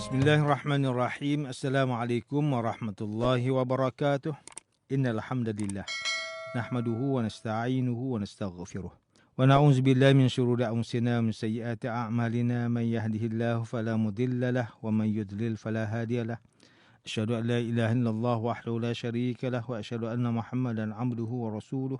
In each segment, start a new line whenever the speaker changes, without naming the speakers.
Bismillahirrahmanirrahim. Assalamualaikum warahmatullahi wabarakatuh. Innal hamdalillah nahmaduhu wa nasta'inuhu wa nastaghfiruh. Wa na'udzu billahi min shururi anfusina wa min sayyiati a'malina. Man yahdihillahu fala mudilla lahu wa man yudlil fala hadiya lahu. Asyhadu an la ilaha illallah wahdahu la syarika lahu wa asyhadu anna Muhammadan 'abduhu wa rasuluh.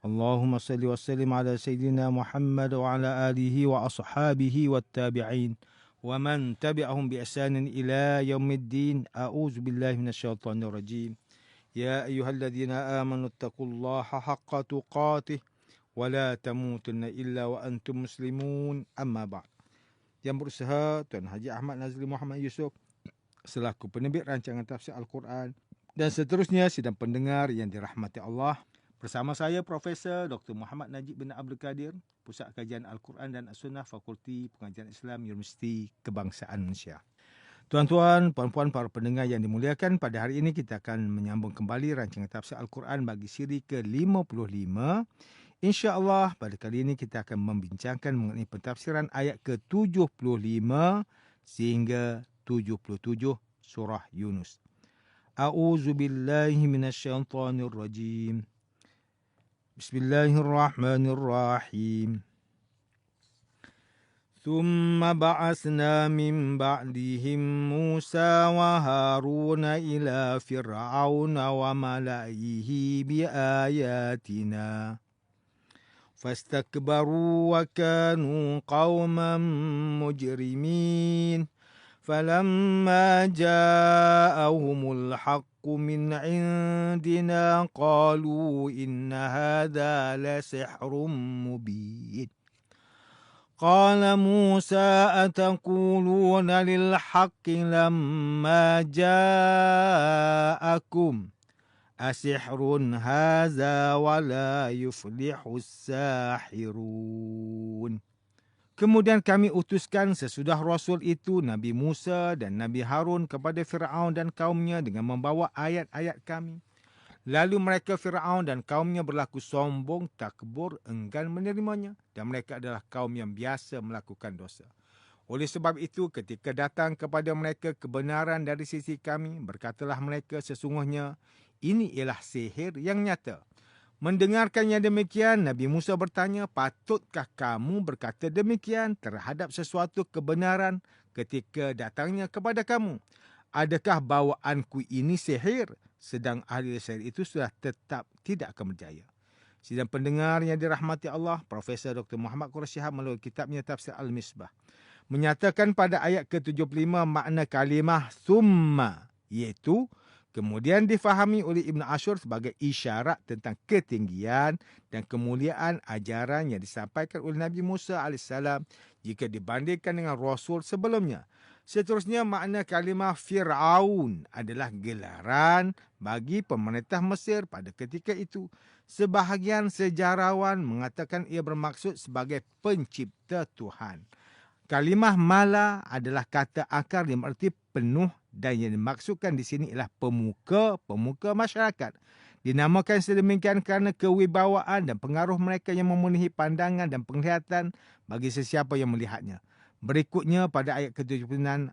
Allahumma salli wa sallim ala sayyidina Muhammad wa ala alihi wa ashabihi wat tabi'in wa man tabi'ahum bi ihsanin ila yaumiddin. A'udzu billahi minasyaitonir rajim. Ya ayyuhalladzina amanu taqullaha haqqa tuqatih wa la tamutunna illa wa antum muslimun. Amma ba'd. Yang berusaha Tuan Haji Ahmad Nazli Muhammad Yusof selaku penerbit rancangan tafsir Al-Quran dan seterusnya sidang pendengar yang dirahmati Allah. Bersama saya Profesor Dr. Muhammad Najib bin Abdul Qadir, Pusat Kajian Al-Quran dan As-Sunnah, Fakulti Pengajian Islam, Universiti Kebangsaan Malaysia. Tuan-tuan, puan-puan, para pendengar yang dimuliakan, pada hari ini kita akan menyambung kembali rancangan tafsir Al-Quran bagi siri ke-55. InsyaAllah pada kali ini kita akan membincangkan mengenai pentafsiran ayat ke-75 sehingga 77 surah Yunus. A'udzubillahi minasyaitonirrajim. Bismillahirrahmanirrahim. Thumma ba'asna min ba'dihim Musa wa Haruna ila Fir'auna wa mala'ihi biayatina. Fastakbaru wa kanu qawman mujrimin. فلما جاءهم الحق من عندنا قالوا إن هذا لسحر مبين قال موسى أتقولون للحق لما جاءكم أسحر هذا ولا يفلح الساحرون. Kemudian kami utuskan sesudah Rasul itu Nabi Musa dan Nabi Harun kepada Fir'aun dan kaumnya dengan membawa ayat-ayat kami. Lalu mereka Fir'aun dan kaumnya berlaku sombong, takbur, enggan menerimanya. Dan mereka adalah kaum yang biasa melakukan dosa. Oleh sebab itu ketika datang kepada mereka kebenaran dari sisi kami, berkatalah mereka sesungguhnya ini ialah sihir yang nyata. Mendengarkannya demikian, Nabi Musa bertanya, patutkah kamu berkata demikian terhadap sesuatu kebenaran ketika datangnya kepada kamu? Adakah bawaanku ini sihir? Sedang ahli sihir itu sudah tetap tidak akan berjaya. Sidang pendengar yang dirahmati Allah, Profesor Dr. Muhammad Quraish Shihab melalui kitabnya Tafsir Al-Misbah menyatakan pada ayat ke-75 makna kalimah thumma, iaitu kemudian difahami oleh Ibn Ashur sebagai isyarat tentang ketinggian dan kemuliaan ajaran yang disampaikan oleh Nabi Musa AS jika dibandingkan dengan Rasul sebelumnya. Seterusnya, makna kalimah Fir'aun adalah gelaran bagi pemerintah Mesir pada ketika itu. Sebahagian sejarawan mengatakan ia bermaksud sebagai pencipta Tuhan. Kalimah mala adalah kata akar yang berarti penuh dan yang dimaksudkan di sini ialah pemuka masyarakat. Dinamakan sedemikian kerana kewibawaan dan pengaruh mereka yang memenuhi pandangan dan penglihatan bagi sesiapa yang melihatnya. Berikutnya pada ayat ke-76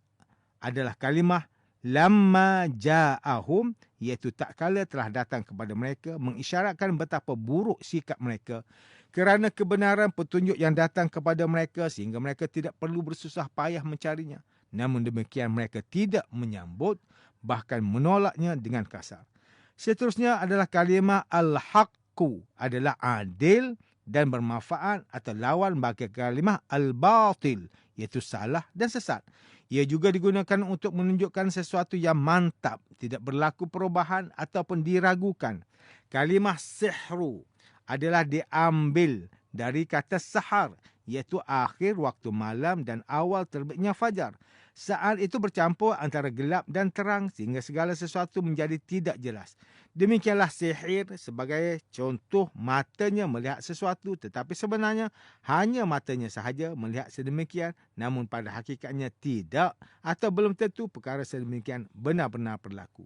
adalah kalimah lamma ja'ahum, iaitu tak kala telah datang kepada mereka, mengisyaratkan betapa buruk sikap mereka kerana kebenaran petunjuk yang datang kepada mereka sehingga mereka tidak perlu bersusah payah mencarinya. Namun demikian mereka tidak menyambut, bahkan menolaknya dengan kasar. Seterusnya adalah kalimah al-haqqu, adalah adil dan bermanfaat atau lawan bagi kalimah al-batil, iaitu salah dan sesat. Ia juga digunakan untuk menunjukkan sesuatu yang mantap, tidak berlaku perubahan ataupun diragukan. Kalimah sihru adalah diambil dari kata sahar, iaitu akhir waktu malam dan awal terbitnya fajar. Saat itu bercampur antara gelap dan terang sehingga segala sesuatu menjadi tidak jelas. Demikianlah sihir sebagai contoh matanya melihat sesuatu tetapi sebenarnya hanya matanya sahaja melihat sedemikian, namun pada hakikatnya tidak atau belum tentu perkara sedemikian benar-benar berlaku.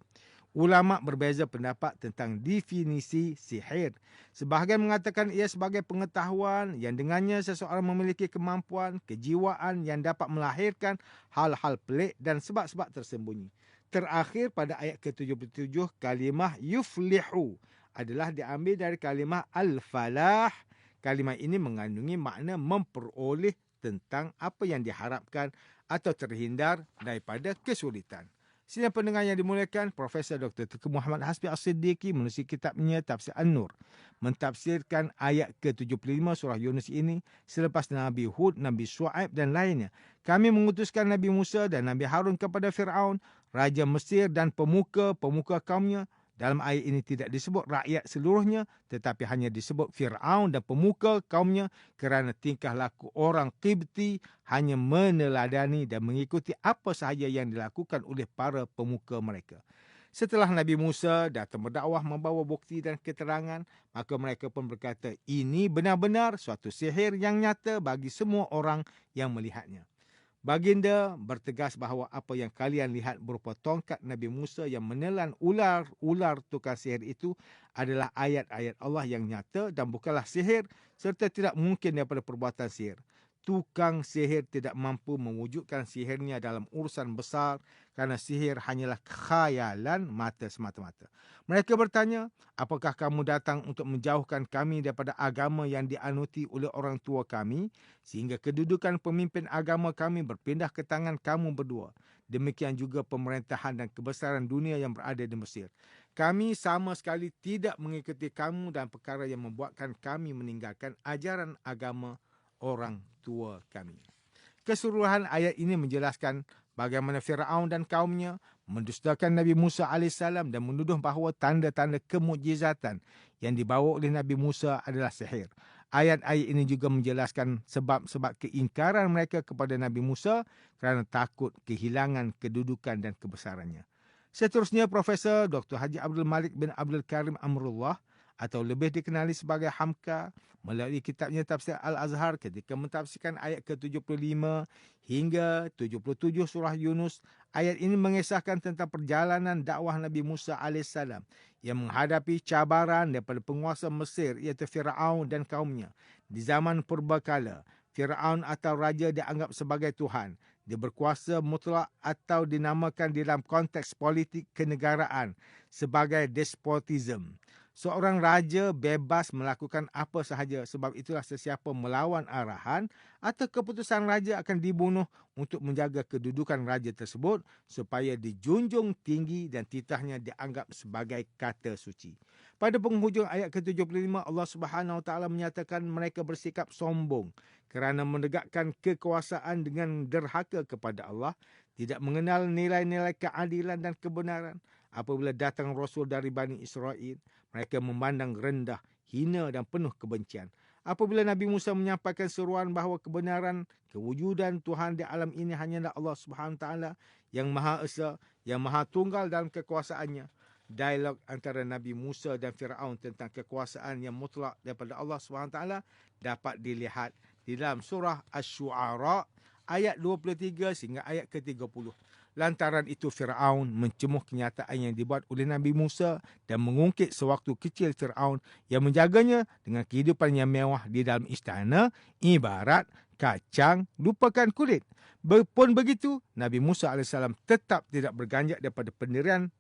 Ulama berbeza pendapat tentang definisi sihir. Sebahagian mengatakan ia sebagai pengetahuan yang dengannya seseorang memiliki kemampuan, kejiwaan yang dapat melahirkan hal-hal pelik dan sebab-sebab tersembunyi. Terakhir pada ayat ke-77, kalimah yuflihu adalah diambil dari kalimah al-falah. Kalimah ini mengandungi makna memperoleh tentang apa yang diharapkan atau terhindar daripada kesulitan. Sidang pendengar yang dimuliakan, Profesor Dr. Tengku Muhammad Hasbi As-Siddiqui menulis kitabnya Tafsir An-Nur mentafsirkan ayat ke-75 surah Yunus ini selepas Nabi Hud, Nabi Shu'aib dan lainnya. Kami mengutuskan Nabi Musa dan Nabi Harun kepada Fir'aun, Raja Mesir dan pemuka-pemuka kaumnya. Dalam ayat ini tidak disebut rakyat seluruhnya, tetapi hanya disebut Fir'aun dan pemuka kaumnya kerana tingkah laku orang Qibti hanya meneladani dan mengikuti apa sahaja yang dilakukan oleh para pemuka mereka. Setelah Nabi Musa datang berdakwah membawa bukti dan keterangan, maka mereka pun berkata, ini benar-benar suatu sihir yang nyata bagi semua orang yang melihatnya. Baginda bertegas bahawa apa yang kalian lihat berupa tongkat Nabi Musa yang menelan ular tukang sihir itu adalah ayat-ayat Allah yang nyata dan bukanlah sihir serta tidak mungkin daripada perbuatan sihir. Tukang sihir tidak mampu mewujudkan sihirnya dalam urusan besar kerana sihir hanyalah khayalan mata semata-mata. Mereka bertanya, apakah kamu datang untuk menjauhkan kami daripada agama yang dianuti oleh orang tua kami sehingga kedudukan pemimpin agama kami berpindah ke tangan kamu berdua. Demikian juga pemerintahan dan kebesaran dunia yang berada di Mesir. Kami sama sekali tidak mengikuti kamu dan perkara yang membuatkan kami meninggalkan ajaran agama orang tua kami. Keseluruhan ayat ini menjelaskan bagaimana Fir'aun dan kaumnya mendustakan Nabi Musa AS dan menuduh bahawa tanda-tanda kemukjizatan yang dibawa oleh Nabi Musa adalah sihir. Ayat-ayat ini juga menjelaskan sebab-sebab keingkaran mereka kepada Nabi Musa kerana takut kehilangan kedudukan dan kebesarannya. Seterusnya, Profesor Dr. Haji Abdul Malik bin Abdul Karim Amrullah atau lebih dikenali sebagai Hamka melalui kitabnya Tafsir Al-Azhar ketika mentafsirkan ayat ke-75 hingga 77 surah Yunus. Ayat ini mengisahkan tentang perjalanan dakwah Nabi Musa AS yang menghadapi cabaran daripada penguasa Mesir iaitu Fir'aun dan kaumnya. Di zaman purbakala, Fir'aun atau raja dianggap sebagai Tuhan. Dia berkuasa mutlak atau dinamakan dalam konteks politik kenegaraan sebagai despotism. Seorang raja bebas melakukan apa sahaja, sebab itulah sesiapa melawan arahan atau keputusan raja akan dibunuh untuk menjaga kedudukan raja tersebut supaya dijunjung tinggi dan titahnya dianggap sebagai kata suci. Pada penghujung ayat ke-75, Allah Subhanahu Wa Taala menyatakan mereka bersikap sombong kerana menegakkan kekuasaan dengan derhaka kepada Allah, tidak mengenal nilai-nilai keadilan dan kebenaran. Apabila datang Rasul dari Bani Israel, mereka memandang rendah, hina dan penuh kebencian. Apabila Nabi Musa menyampaikan seruan bahawa kebenaran, kewujudan Tuhan di alam ini hanyalah Allah Subhanahu Taala yang Maha Esa, yang Maha Tunggal dalam kekuasaannya. Dialog antara Nabi Musa dan Fir'aun tentang kekuasaan yang mutlak daripada Allah Subhanahu Taala dapat dilihat di dalam surah Asy-Syu'ara ayat 23 sehingga ayat ke-30. Lantaran itu Fir'aun mencemuh kenyataan yang dibuat oleh Nabi Musa dan mengungkit sewaktu kecil Fir'aun yang menjaganya dengan kehidupan yang mewah di dalam istana ibarat kacang lupakan kulit. Pun begitu, Nabi Musa AS tetap tidak berganjak daripada pendirian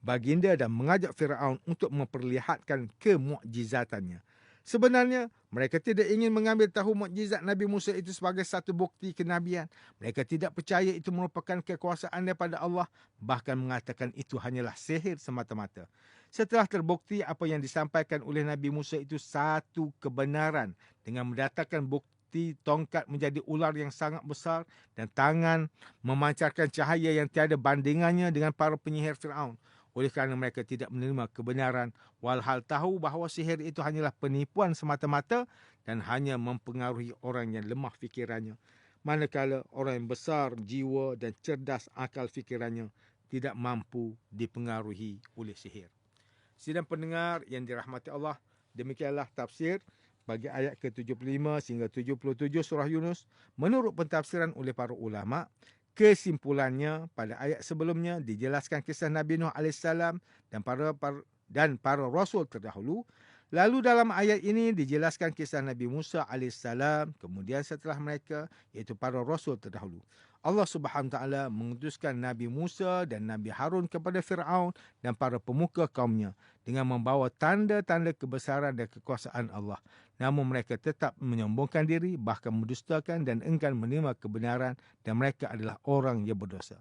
baginda dan mengajak Fir'aun untuk memperlihatkan kemukjizatannya. Sebenarnya, mereka tidak ingin mengambil tahu mukjizat Nabi Musa itu sebagai satu bukti kenabian. Mereka tidak percaya itu merupakan kekuasaan daripada Allah, bahkan mengatakan itu hanyalah sihir semata-mata. Setelah terbukti apa yang disampaikan oleh Nabi Musa itu satu kebenaran dengan mendatangkan bukti tongkat menjadi ular yang sangat besar dan tangan memancarkan cahaya yang tiada bandingannya dengan para penyihir Fir'aun. Oleh kerana mereka tidak menerima kebenaran, walhal tahu bahawa sihir itu hanyalah penipuan semata-mata dan hanya mempengaruhi orang yang lemah fikirannya. Manakala orang yang besar jiwa dan cerdas akal fikirannya tidak mampu dipengaruhi oleh sihir. Sidang pendengar yang dirahmati Allah, demikianlah tafsir bagi ayat ke-75 sehingga 77 surah Yunus menurut pentafsiran oleh para ulama. Kesimpulannya, pada ayat sebelumnya dijelaskan kisah Nabi Nuh AS dan para rasul terdahulu. Lalu dalam ayat ini dijelaskan kisah Nabi Musa AS, kemudian setelah mereka, iaitu para rasul terdahulu. Allah Subhanahu Wa Taala mengutuskan Nabi Musa dan Nabi Harun kepada Firaun dan para pemuka kaumnya dengan membawa tanda-tanda kebesaran dan kekuasaan Allah. Namun mereka tetap menyombongkan diri, bahkan mendustakan dan enggan menerima kebenaran, dan mereka adalah orang yang berdosa.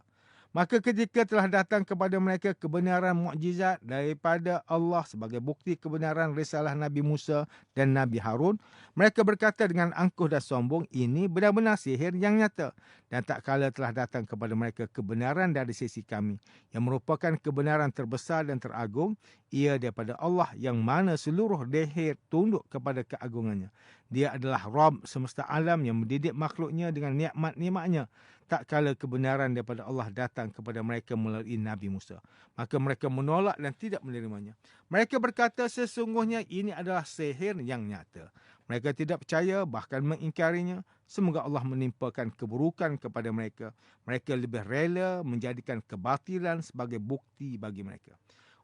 Maka ketika telah datang kepada mereka kebenaran mukjizat daripada Allah sebagai bukti kebenaran risalah Nabi Musa dan Nabi Harun, mereka berkata dengan angkuh dan sombong, ini benar-benar sihir yang nyata. Dan tak kala telah datang kepada mereka kebenaran dari sisi kami, yang merupakan kebenaran terbesar dan teragung, ia daripada Allah yang mana seluruh dahir tunduk kepada keagungannya. Dia adalah Rabb semesta alam yang mendidik makhluknya dengan nikmat-nikmatnya. Tak kala kebenaran daripada Allah datang kepada mereka melalui Nabi Musa, maka mereka menolak dan tidak menerimanya. Mereka berkata sesungguhnya ini adalah sihir yang nyata. Mereka tidak percaya, bahkan mengingkarinya. Semoga Allah menimpakan keburukan kepada mereka. Mereka lebih rela menjadikan kebatilan sebagai bukti bagi mereka.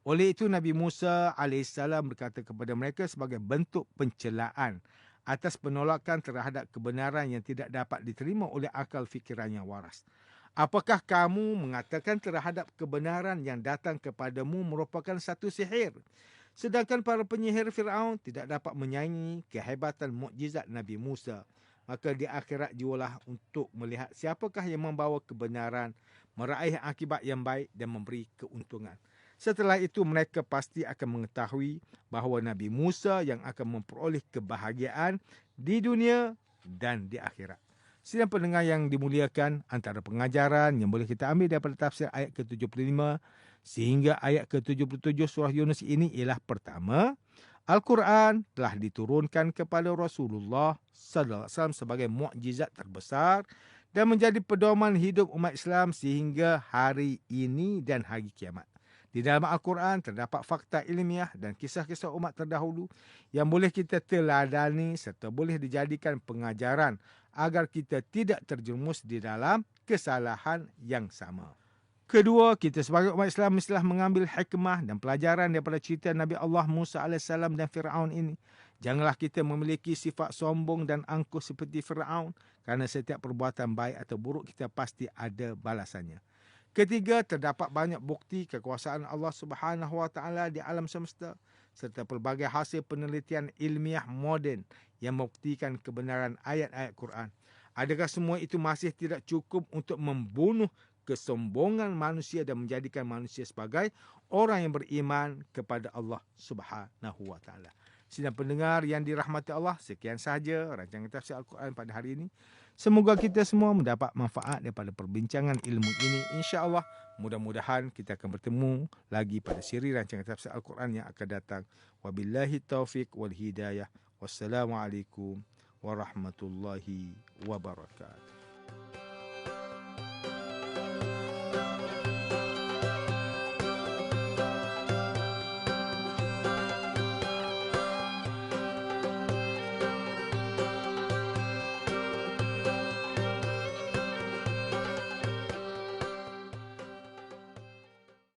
Oleh itu Nabi Musa AS berkata kepada mereka sebagai bentuk pencelaan atas penolakan terhadap kebenaran yang tidak dapat diterima oleh akal fikiran yang waras. Apakah kamu mengatakan terhadap kebenaran yang datang kepadamu merupakan satu sihir? Sedangkan para penyihir Firaun tidak dapat menyaingi kehebatan mukjizat Nabi Musa. Maka di akhirat jualah untuk melihat siapakah yang membawa kebenaran, meraih akibat yang baik dan memberi keuntungan. Setelah itu mereka pasti akan mengetahui bahawa Nabi Musa yang akan memperoleh kebahagiaan di dunia dan di akhirat. Sidang pendengar yang dimuliakan, antara pengajaran yang boleh kita ambil daripada tafsir ayat ke-75 sehingga ayat ke-77 surah Yunus ini ialah pertama, Al-Quran telah diturunkan kepada Rasulullah sallallahu alaihi wasallam sebagai mukjizat terbesar dan menjadi pedoman hidup umat Islam sehingga hari ini dan hari kiamat. Di dalam Al-Quran terdapat fakta ilmiah dan kisah-kisah umat terdahulu yang boleh kita teladani serta boleh dijadikan pengajaran agar kita tidak terjerumus di dalam kesalahan yang sama. Kedua, kita sebagai umat Islam mestilah mengambil hikmah dan pelajaran daripada cerita Nabi Allah Musa AS dan Firaun ini. Janganlah kita memiliki sifat sombong dan angkuh seperti Firaun, kerana setiap perbuatan baik atau buruk kita pasti ada balasannya. Ketiga, terdapat banyak bukti kekuasaan Allah Subhanahu Wa Taala di alam semesta serta pelbagai hasil penelitian ilmiah moden yang membuktikan kebenaran ayat-ayat Quran. Adakah semua itu masih tidak cukup untuk membunuh kesombongan manusia dan menjadikan manusia sebagai orang yang beriman kepada Allah Subhanahu Wa Taala? Sidang pendengar yang dirahmati Allah, sekian sahaja rancangan tafsir Al-Quran pada hari ini. Semoga kita semua mendapat manfaat daripada perbincangan ilmu ini. InsyaAllah, mudah-mudahan kita akan bertemu lagi pada siri rancangan tafsir Al-Quran yang akan datang. Wabillahi taufiq wal hidayah. Wassalamualaikum warahmatullahi wabarakatuh.